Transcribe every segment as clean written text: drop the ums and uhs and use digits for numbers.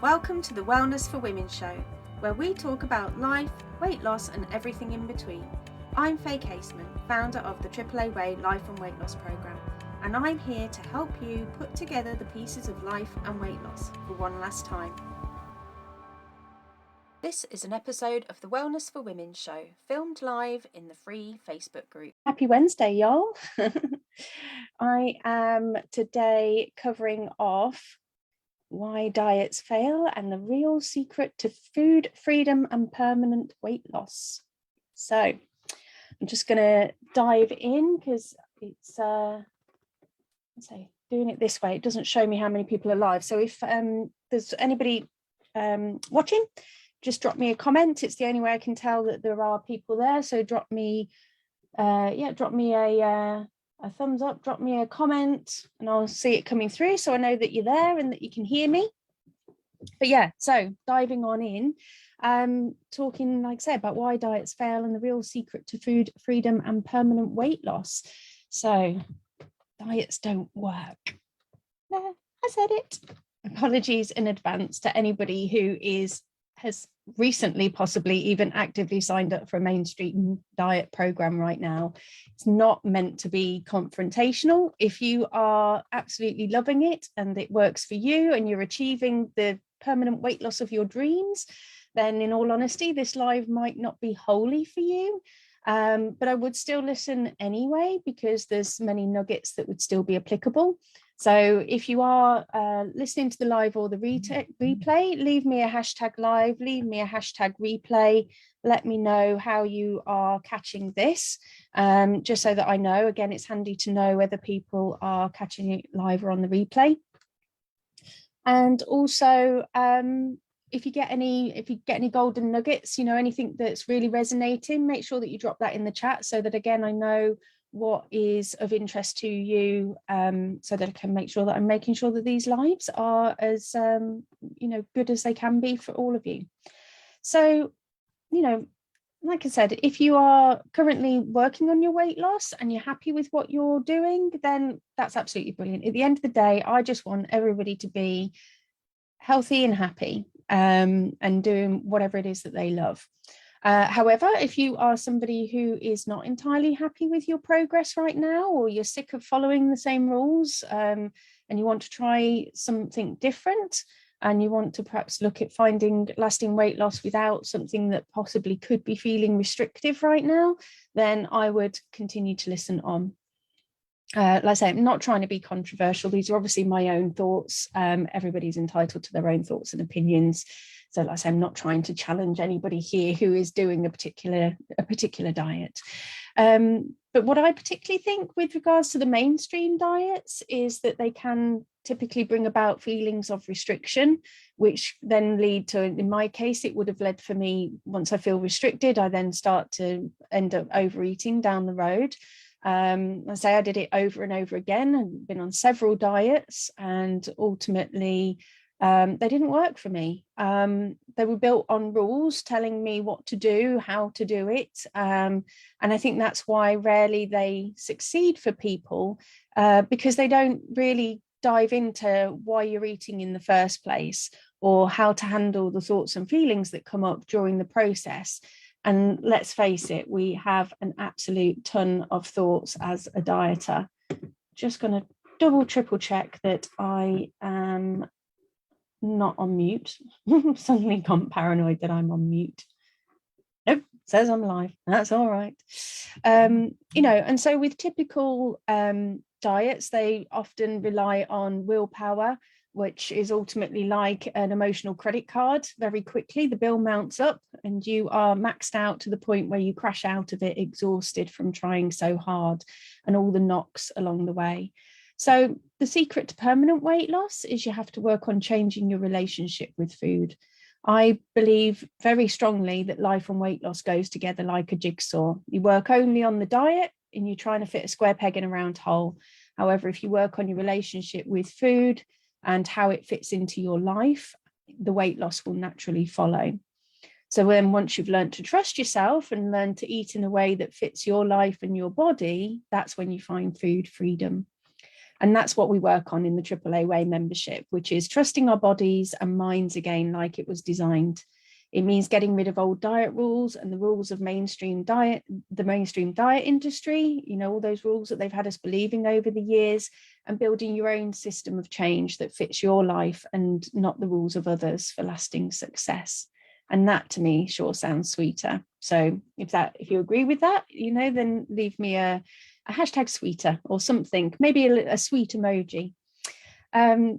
Welcome to the Wellness for Women show, where we talk about life, weight loss and everything in between. I'm Faye Caseman, founder of the AAA Way Life and Weight Loss Programme, and I'm here to help you put together the pieces of life and weight loss for one last time. This is an episode of the Wellness for Women show, filmed live in the free Facebook group. Happy Wednesday, y'all. I am today covering off why diets fail and the real secret to food freedom and permanent weight loss. So I'm just going to dive in because it's doing it this way. It doesn't show me how many people are live. So if there's anybody watching, just drop me a comment. It's the only way I can tell that there are people there. So drop me a thumbs up, drop me a comment, and I'll see it coming through so I know that you're there and that you can hear me. But yeah, so diving on in, talking, like I said, about why diets fail and the real secret to food freedom and permanent weight loss. So diets don't work. No, I said it. Apologies in advance to anybody who has recently possibly even actively signed up for a mainstream diet program right now. It's not meant to be confrontational. If you are absolutely loving it and it works for you and you're achieving the permanent weight loss of your dreams, then in all honesty, this live might not be wholly for you. But I would still listen anyway, because there's many nuggets that would still be applicable. So if you are listening to the live or the replay, leave me a hashtag live, leave me a hashtag replay. Let me know how you are catching this, just so that I know. Again, it's handy to know whether people are catching it live or on the replay. And also, if you get any golden nuggets, anything that's really resonating, make sure that you drop that in the chat so that, again, I know what is of interest to you, so that I can make sure that I'm making sure that these lives are as good as they can be for all of you. So, like I said, if you are currently working on your weight loss and you're happy with what you're doing, then that's absolutely brilliant. At the end of the day, I just want everybody to be healthy and happy, and doing whatever it is that they love. However, if you are somebody who is not entirely happy with your progress right now, or you're sick of following the same rules, and you want to try something different, and you want to perhaps look at finding lasting weight loss without something that possibly could be feeling restrictive right now, then I would continue to listen on. Like I say, I'm not trying to be controversial. These are obviously my own thoughts. Everybody's entitled to their own thoughts and opinions. So like I say, I'm not trying to challenge anybody here who is doing a particular diet. But what I particularly think with regards to the mainstream diets is that they can typically bring about feelings of restriction, which then lead to, in my case, it would have led for me, once I feel restricted, I then start to end up overeating down the road. I say I did it over and over again and been on several diets, and ultimately they didn't work for me. They were built on rules telling me what to do, how to do it. And I think that's why rarely they succeed for people, because they don't really dive into why you're eating in the first place, or how to handle the thoughts and feelings that come up during the process. And let's face it, we have an absolute ton of thoughts as a dieter. Just going to double, triple check that I am not on mute. Suddenly gone paranoid that I'm on mute. Nope, says I'm live. That's all right. And so with typical diets, they often rely on willpower, which is ultimately like an emotional credit card. Very quickly, the bill mounts up and you are maxed out to the point where you crash out of it exhausted from trying so hard and all the knocks along the way. So the secret to permanent weight loss is you have to work on changing your relationship with food. I believe very strongly that life and weight loss goes together like a jigsaw. You work only on the diet and you're trying to fit a square peg in a round hole. However, if you work on your relationship with food and how it fits into your life, the weight loss will naturally follow. So then once you've learned to trust yourself and learn to eat in a way that fits your life and your body, that's when you find food freedom. And that's what we work on in the AAA Way membership, which is trusting our bodies and minds again like it was designed. It means getting rid of old diet rules and the rules of the mainstream diet industry, you know, all those rules that they've had us believing over the years, and building your own system of change that fits your life and not the rules of others for lasting success. And that to me sure sounds sweeter. So if you agree with that, you know, then leave me a hashtag sweeter or something, maybe a sweet emoji.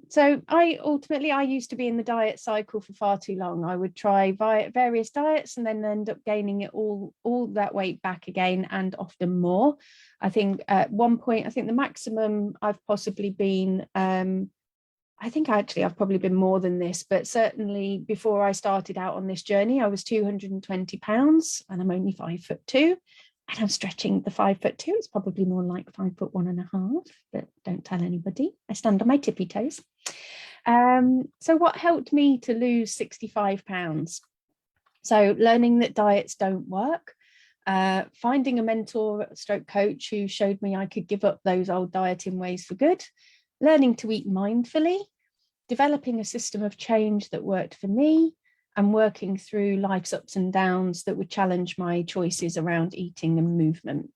So I used to be in the diet cycle for far too long. I would try various diets and then end up gaining it all that weight back again, and often more. I think at one point, I think the maximum I've possibly been, I think actually I've probably been more than this, but certainly before I started out on this journey, I was 220 pounds and I'm only 5'2". And I'm stretching the 5'2". It's probably more like 5'1.5", but don't tell anybody. I stand on my tippy toes. So what helped me to lose 65 pounds? So learning that diets don't work, finding a mentor stroke coach who showed me I could give up those old dieting ways for good, learning to eat mindfully, developing a system of change that worked for me, and working through life's ups and downs that would challenge my choices around eating and movement.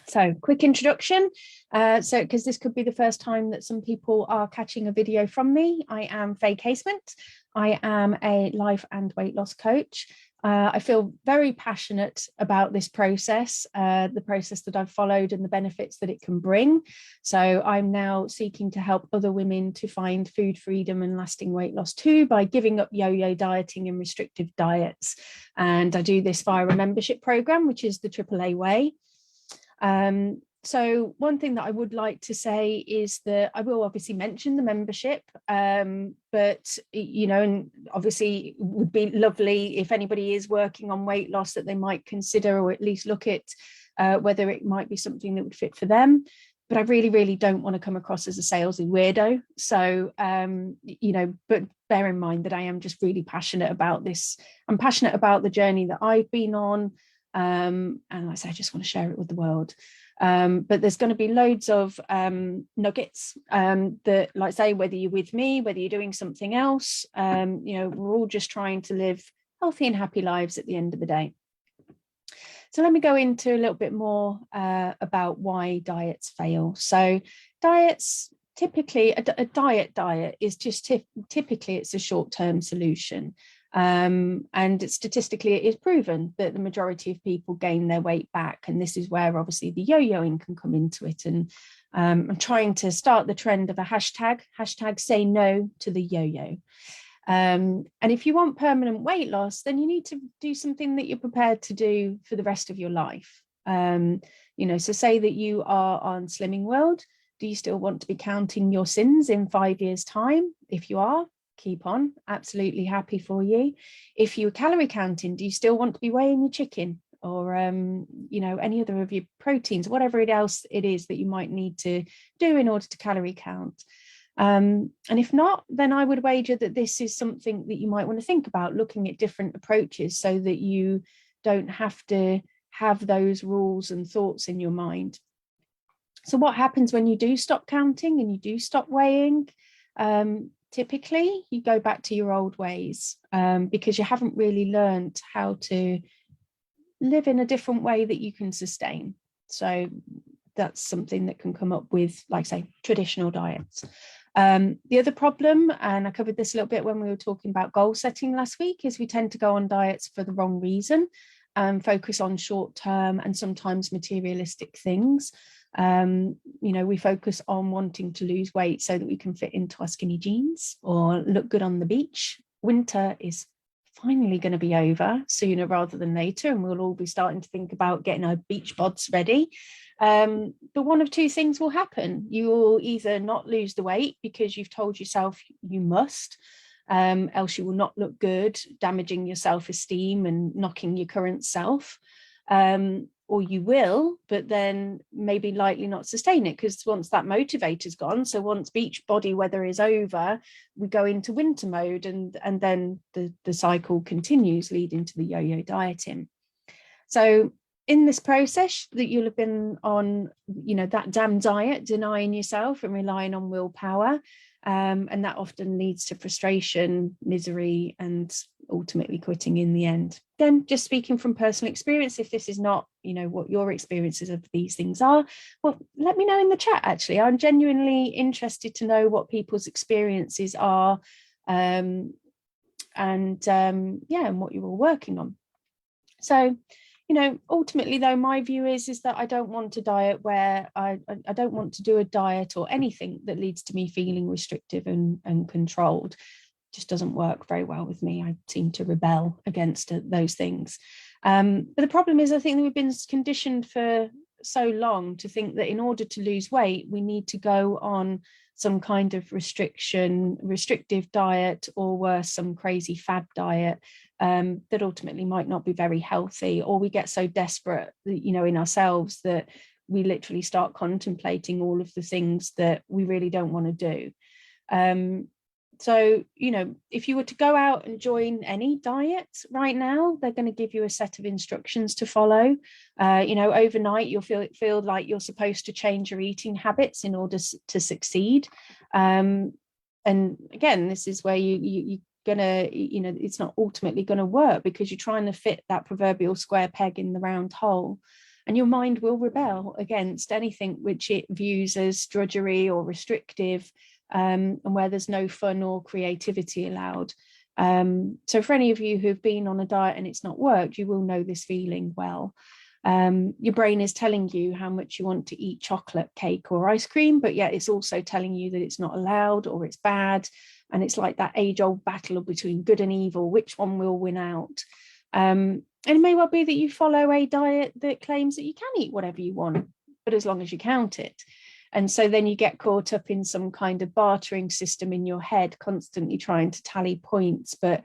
So quick introduction. Because this could be the first time that some people are catching a video from me, I am Faye Casement. I am a life and weight loss coach. I feel very passionate about this process, the process that I've followed and the benefits that it can bring. So I'm now seeking to help other women to find food freedom and lasting weight loss too, by giving up yo-yo dieting and restrictive diets. And I do this via a membership program, which is the AAA Way. So one thing that I would like to say is that I will obviously mention the membership, but, you know, and obviously it would be lovely if anybody is working on weight loss that they might consider, or at least look at whether it might be something that would fit for them. But I really, really don't want to come across as a salesy weirdo. So, you know, but bear in mind that I am just really passionate about this. I'm passionate about the journey that I've been on. And like I say, I just want to share it with the world. But there's going to be loads of nuggets that, like I say, whether you're with me, whether you're doing something else, you know, we're all just trying to live healthy and happy lives at the end of the day. So let me go into a little bit more about why diets fail. So diets, typically a diet is just typically it's a short-term solution. And statistically it is proven that the majority of people gain their weight back, and this is where obviously the yo-yoing can come into it. And I'm trying to start the trend of a hashtag say no to the yo-yo. And if you want permanent weight loss, then you need to do something that you're prepared to do for the rest of your life. You know, so say that you are on Slimming World. Do you still want to be counting your sins in 5 years' time? If you are, keep on, absolutely happy for you. If you're calorie counting, do you still want to be weighing your chicken or you know, any other of your proteins, whatever else it is that you might need to do in order to calorie count? And if not, then I would wager that this is something that you might want to think about, looking at different approaches so that you don't have to have those rules and thoughts in your mind. So what happens when you do stop counting and you do stop weighing? Typically you go back to your old ways because you haven't really learned how to live in a different way that you can sustain. So that's something that can come up with, like say, traditional diets. The other problem, and I covered this a little bit when we were talking about goal setting last week, is we tend to go on diets for the wrong reason and focus on short-term and sometimes materialistic things. You know, we focus on wanting to lose weight so that we can fit into our skinny jeans or look good on the beach. Winter is finally going to be over sooner rather than later, and we'll all be starting to think about getting our beach bods ready. But one of two things will happen. You will either not lose the weight because you've told yourself you must, else you will not look good, damaging your self-esteem and knocking your current self. Or you will, but then maybe likely not sustain it, because once that motivator's gone, so once beach body weather is over, we go into winter mode, and then the cycle continues, leading to the yo-yo dieting. So in this process that you'll have been on, that damn diet, denying yourself and relying on willpower. And that often leads to frustration, misery, and ultimately quitting in the end. Again, just speaking from personal experience, if this is not, what your experiences of these things are, well, let me know in the chat, actually. I'm genuinely interested to know what people's experiences are, and what you're all working on. So, ultimately, though, my view is that I don't want a diet where I don't want to do a diet or anything that leads to me feeling restrictive and controlled. It just doesn't work very well with me. I seem to rebel against those things. But the problem is, I think that we've been conditioned for so long to think that in order to lose weight, we need to go on some kind of restrictive diet, or worse, some crazy fad diet that ultimately might not be very healthy. Or we get so desperate, in ourselves, that we literally start contemplating all of the things that we really don't want to do. So, if you were to go out and join any diet right now, they're going to give you a set of instructions to follow. Overnight, you'll feel like you're supposed to change your eating habits in order to succeed. And again, this is where you're gonna, it's not ultimately going to work, because you're trying to fit that proverbial square peg in the round hole. And your mind will rebel against anything which it views as drudgery or restrictive, and where there's no fun or creativity allowed. So for any of you who've been on a diet and it's not worked, you will know this feeling well. Your brain is telling you how much you want to eat chocolate, cake, or ice cream, but yet it's also telling you that it's not allowed or it's bad. And it's like that age-old battle between good and evil. Which one will win out? And it may well be that you follow a diet that claims that you can eat whatever you want, but as long as you count it. And so then you get caught up in some kind of bartering system in your head, constantly trying to tally points. But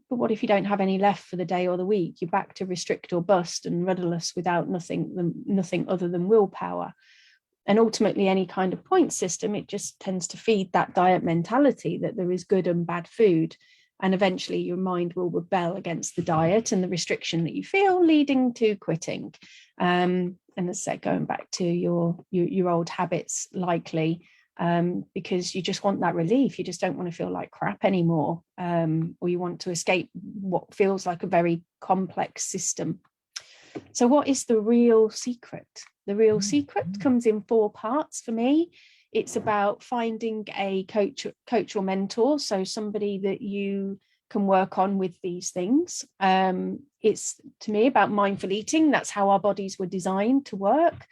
what if you don't have any left for the day or the week? You're back to restrict or bust and rudderless without nothing other than willpower. And ultimately, any kind of point system, it just tends to feed that diet mentality that there is good and bad food. And eventually your mind will rebel against the diet and the restriction that you feel, leading to quitting. And as I said, going back to your old habits, likely, because you just want that relief. You just don't want to feel like crap anymore, or you want to escape what feels like a very complex system. So what is the real secret? The real secret comes in 4 parts for me. It's about finding a coach or mentor, so somebody that you can work on with these things. It's, to me, about mindful eating. That's how our bodies were designed to work.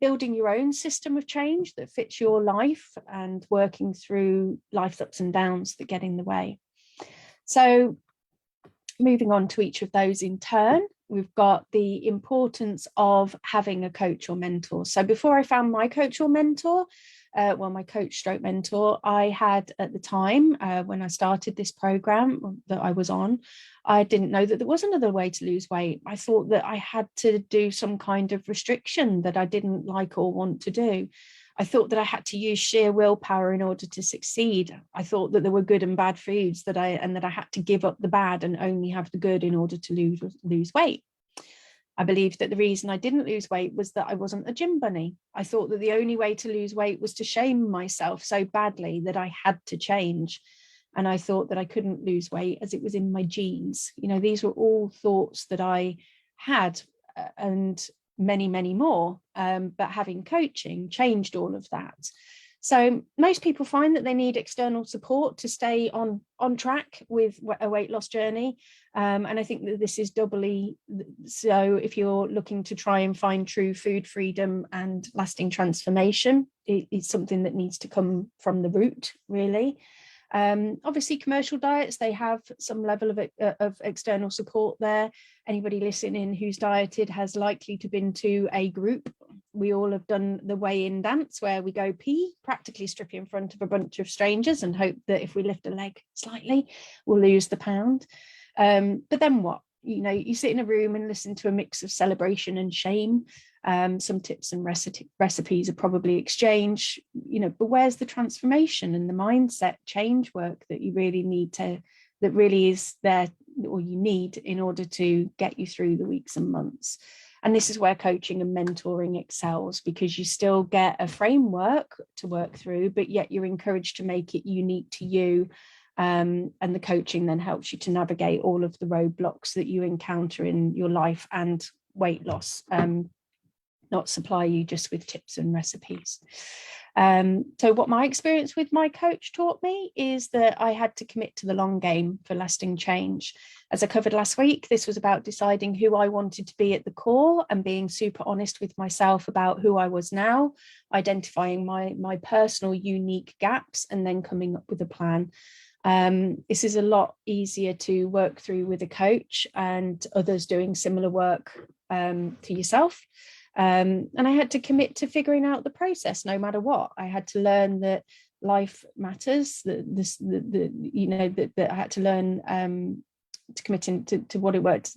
Building your own system of change that fits your life, and working through life's ups and downs that get in the way. So moving on to each of those in turn, we've got the importance of having a coach or mentor. So before I found my coach or mentor, my coach stroke mentor, I had at the time, when I started this program that I was on, I didn't know that there was another way to lose weight. I thought that I had to do some kind of restriction that I didn't like or want to do. I thought that I had to use sheer willpower in order to succeed. I thought that there were good and bad foods that I had to give up the bad and only have the good in order to lose weight. I believed that the reason I didn't lose weight was that I wasn't a gym bunny. I thought that the only way to lose weight was to shame myself so badly that I had to change. And I thought that I couldn't lose weight as it was in my genes. These were all thoughts that I had, and many, many more. But having coaching changed all of that. So most people find that they need external support to stay on track with a weight loss journey. And I think that this is doubly so if you're looking to try and find true food freedom and lasting transformation. It's something that needs to come from the root, really. Obviously, commercial diets, they have some level of external support there. Anybody listening who's dieted has likely to been to a group. We all have done the weigh-in dance where we go pee, practically strip in front of a bunch of strangers and hope that if we lift a leg slightly, we'll lose the pound. But then what? You sit in a room and listen to a mix of celebration and shame. Some tips and recipes are probably exchanged, but where's the transformation and the mindset change work that you really need that really is there, or you need in order to get you through the weeks and months? And this is where coaching and mentoring excels, because you still get a framework to work through, but yet you're encouraged to make it unique to you. And the coaching then helps you to navigate all of the roadblocks that you encounter in your life and weight loss, not supply you just with tips and recipes. So what my experience with my coach taught me is that I had to commit to the long game for lasting change. As I covered last week, this was about deciding who I wanted to be at the core and being super honest with myself about who I was now, identifying my personal unique gaps, and then coming up with a plan. This is a lot easier to work through with a coach and others doing similar work to yourself. And I had to commit to figuring out the process no matter what. I had to learn that life matters, that I had to learn to commit to what it was,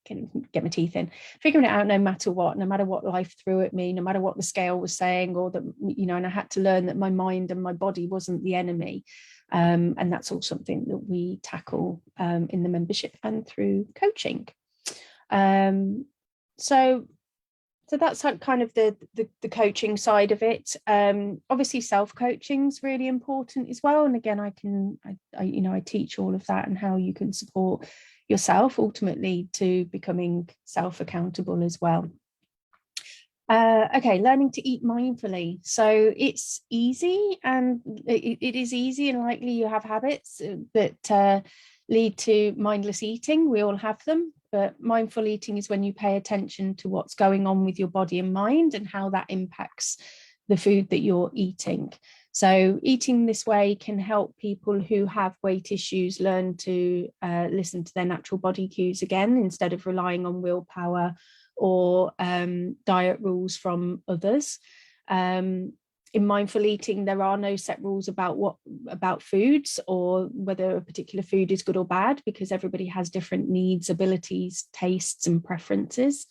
get my teeth in, figuring it out no matter what life threw at me, no matter what the scale was saying, or that, and I had to learn that my mind and my body wasn't the enemy. And that's all something that we tackle in the membership and through coaching. So that's kind of the coaching side of it. Obviously, self-coaching is really important as well. And again, I teach all of that and how you can support yourself ultimately to becoming self-accountable as well. Okay, learning to eat mindfully. So it's easy, and it is easy, and likely you have habits that lead to mindless eating. We all have them, but mindful eating is when you pay attention to what's going on with your body and mind and how that impacts the food that you're eating. So eating this way can help people who have weight issues learn to listen to their natural body cues again, instead of relying on willpower or diet rules from others. In mindful eating, there are no set rules about foods or whether a particular food is good or bad, because everybody has different needs, abilities, tastes, and preferences.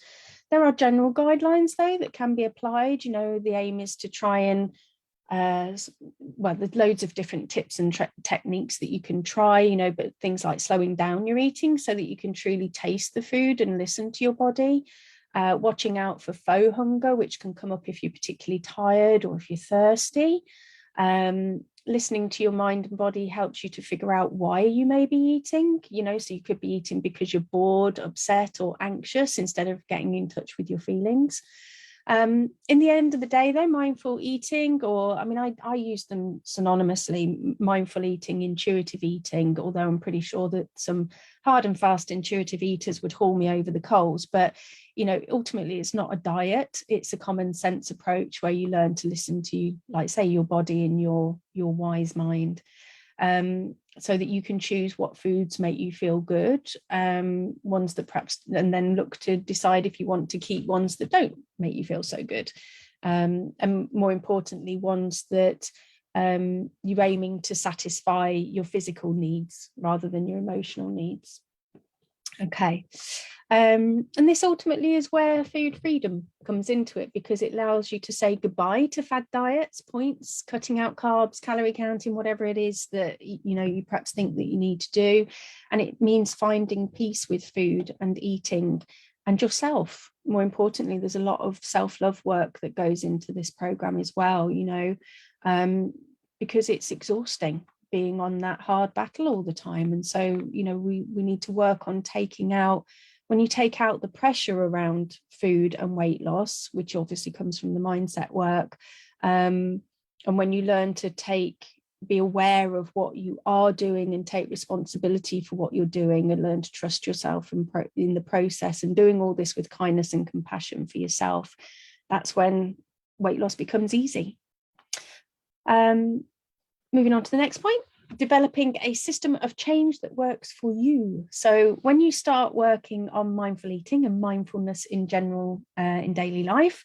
There are general guidelines, though, that can be applied. The aim is to try and there's loads of different tips and techniques that you can try, but things like slowing down your eating so that you can truly taste the food and listen to your body. Watching out for faux hunger, which can come up if you're particularly tired or if you're thirsty. Listening to your mind and body helps you to figure out why you may be eating, so you could be eating because you're bored, upset, or anxious, instead of getting in touch with your feelings. In the end of the day, though, mindful eating, I use them synonymously, mindful eating, intuitive eating, although I'm pretty sure that some hard and fast intuitive eaters would haul me over the coals. But, ultimately, it's not a diet. It's a common sense approach where you learn to listen to, like, say, your body and your wise mind. So that you can choose what foods make you feel good, ones that perhaps, and then look to decide if you want to keep ones that don't make you feel so good. And more importantly, ones that you're aiming to satisfy your physical needs rather than your emotional needs. Okay. And this ultimately is where food freedom comes into it, because it allows you to say goodbye to fad diets, points, cutting out carbs, calorie counting, whatever it is that you perhaps think that you need to do. And it means finding peace with food and eating and yourself. More importantly, there's a lot of self-love work that goes into this program as well, because it's exhausting being on that hard battle all the time. And so, we need to work on when you take out the pressure around food and weight loss, which obviously comes from the mindset work, and when you learn to be aware of what you are doing and take responsibility for what you're doing, and learn to trust yourself in the process, and doing all this with kindness and compassion for yourself, that's when weight loss becomes easy. Moving on to the next point. Developing a system of change that works for you. So when you start working on mindful eating and mindfulness in general in daily life,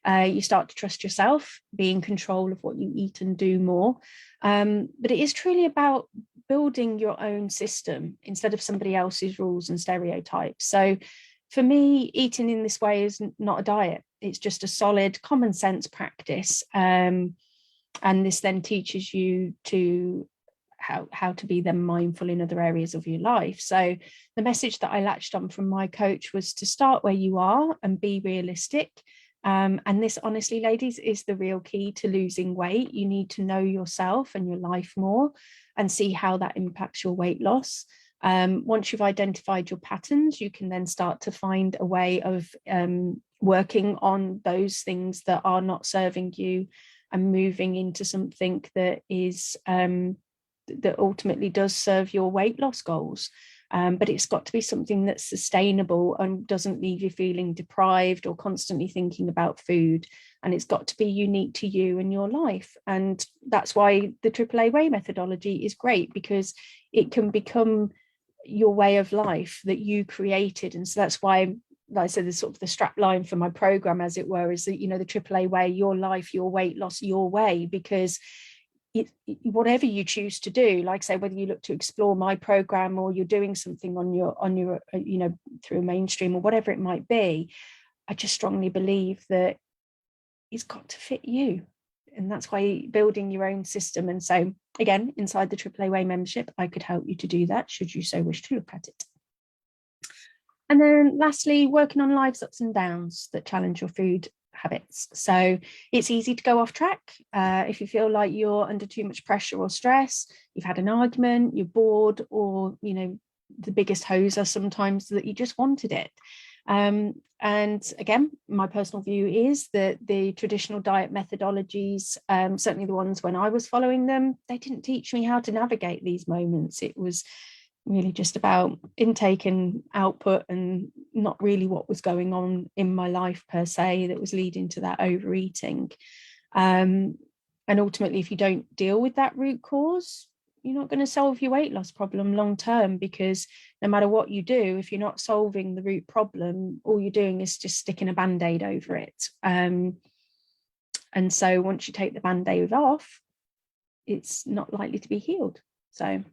you start to trust yourself, be in control of what you eat and do more. But it is truly about building your own system instead of somebody else's rules and stereotypes. So for me, eating in this way is not a diet. It's just a solid common sense practice. And this then teaches you to how to be then mindful in other areas of your life. So the message that I latched on from my coach was to start where you are and be realistic. And this, honestly, ladies, is the real key to losing weight. You need to know yourself and your life more and see how that impacts your weight loss. Once you've identified your patterns, you can then start to find a way of working on those things that are not serving you and moving into something that is that ultimately does serve your weight loss goals. But it's got to be something that's sustainable and doesn't leave you feeling deprived or constantly thinking about food. And it's got to be unique to you and your life. And that's why the AAA way methodology is great, because it can become your way of life that you created. And so that's why, like I said, the sort of the strap line for my program, as it were, is that, you know, the AAA way, your life, your weight loss, your way, because whatever you choose to do, like say, whether you look to explore my program or you're doing something on your you know, through a mainstream or whatever it might be, I just strongly believe that it's got to fit you. And that's why building your own system. And so again, inside the AAA way membership, I could help you to do that should you so wish to look at it. And then lastly, working on life's ups and downs that challenge your food habits. So it's easy to go off track if you feel like you're under too much pressure or stress, you've had an argument, you're bored, or, you know, the biggest hoser sometimes that you just wanted it. And again, my personal view is that the traditional diet methodologies, certainly the ones when I was following them, they didn't teach me how to navigate these moments. It was really just about intake and output, and not really what was going on in my life per se that was leading to that overeating. And ultimately, if you don't deal with that root cause, you're not going to solve your weight loss problem long term, because no matter what you do, if you're not solving the root problem, all you're doing is just sticking a band-aid over it. And so once you take the band-aid off, it's not likely to be healed. So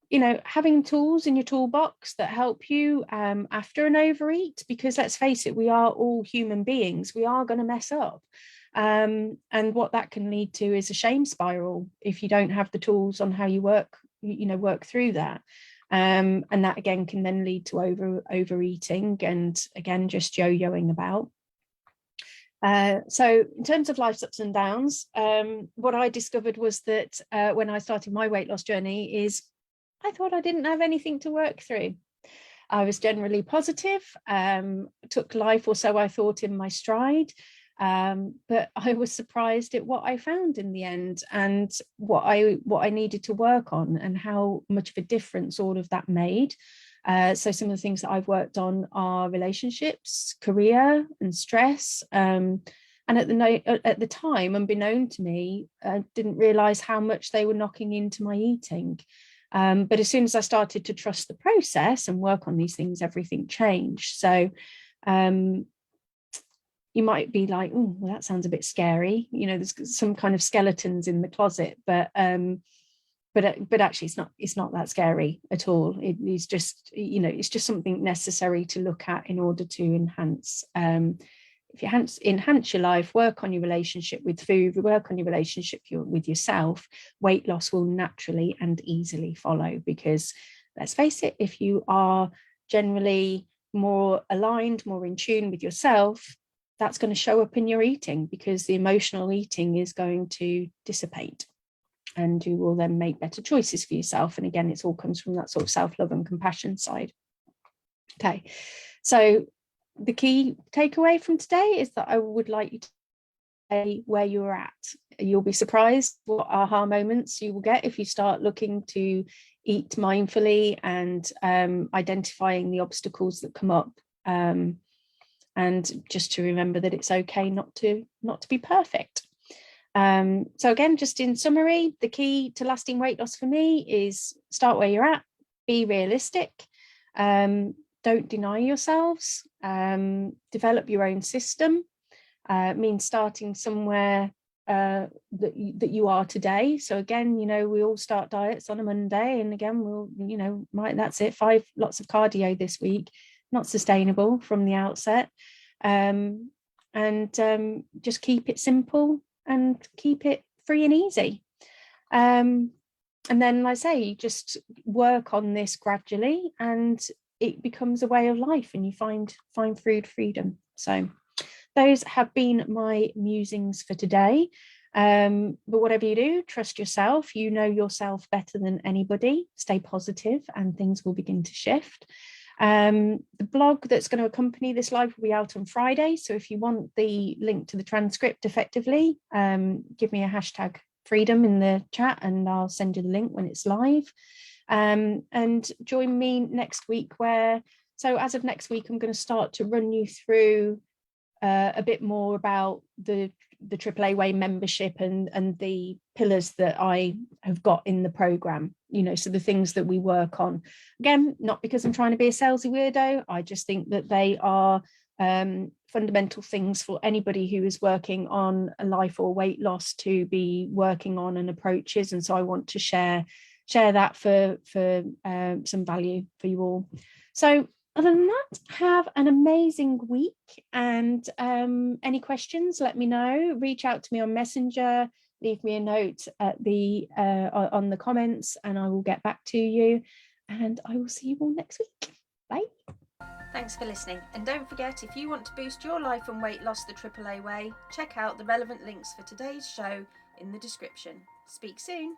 you know, having tools in your toolbox that help you after an overeat, because let's face it, we are all human beings, we are going to mess up. And what that can lead to is a shame spiral if you don't have the tools on how you work through that. And that again can then lead to overeating and again just yo-yoing about. So in terms of life's ups and downs, what I discovered was that when I started my weight loss journey is I thought I didn't have anything to work through. I was generally positive, took life, or so I thought, in my stride. But I was surprised at what I found in the end, and what I needed to work on, and how much of a difference all of that made. So some of the things that I've worked on are relationships, career, and stress. And at the time, unbeknown to me, I didn't realize how much they were knocking into my eating. But as soon as I started to trust the process and work on these things, everything changed. So you might be like, oh, well, that sounds a bit scary. You know, there's some kind of skeletons in the closet, but actually it's not that scary at all. It is just, you know, it's just something necessary to look at in order to enhance. If you enhance your life, work on your relationship with food, work on your relationship with yourself, weight loss will naturally and easily follow. Because let's face it, if you are generally more aligned, more in tune with yourself, that's going to show up in your eating, because the emotional eating is going to dissipate and you will then make better choices for yourself. And again, it all comes from that sort of self-love and compassion side. Okay, so the key takeaway from today is that I would like you to say where you're at. You'll be surprised what aha moments you will get if you start looking to eat mindfully and identifying the obstacles that come up. And just to remember that it's okay not to be perfect. So again, just in summary, the key to lasting weight loss for me is start where you're at, be realistic, don't deny yourselves, develop your own system. Means starting somewhere that you are today. So again, you know, we all start diets on a Monday, and again, we'll, you know, right, that's it, lots of cardio this week, not sustainable from the outset. And just keep it simple and keep it free and easy. And then, like I say, you just work on this gradually and it becomes a way of life, and you find food freedom. So those have been my musings for today. But whatever you do, trust yourself. You know yourself better than anybody. Stay positive and things will begin to shift. The blog that's going to accompany this live will be out on Friday. So if you want the link to the transcript effectively, give me a hashtag freedom in the chat and I'll send you the link when it's live. And join me next week so as of next week, I'm going to start to run you through a bit more about the AAA Way membership and the pillars that I have got in the program, so the things that we work on. Again, not because I'm trying to be a salesy weirdo, I just think that they are fundamental things for anybody who is working on a life or weight loss to be working on and approaches. And so I want to share that for some value for you all. So other than that, have an amazing week, and any questions, let me know. Reach out to me on Messenger, leave me a note at on the comments, and I will get back to you. And I will see you all next week. Bye. Thanks for listening. And don't forget, if you want to boost your life and weight loss the AAA way, check out the relevant links for today's show in the description. Speak soon.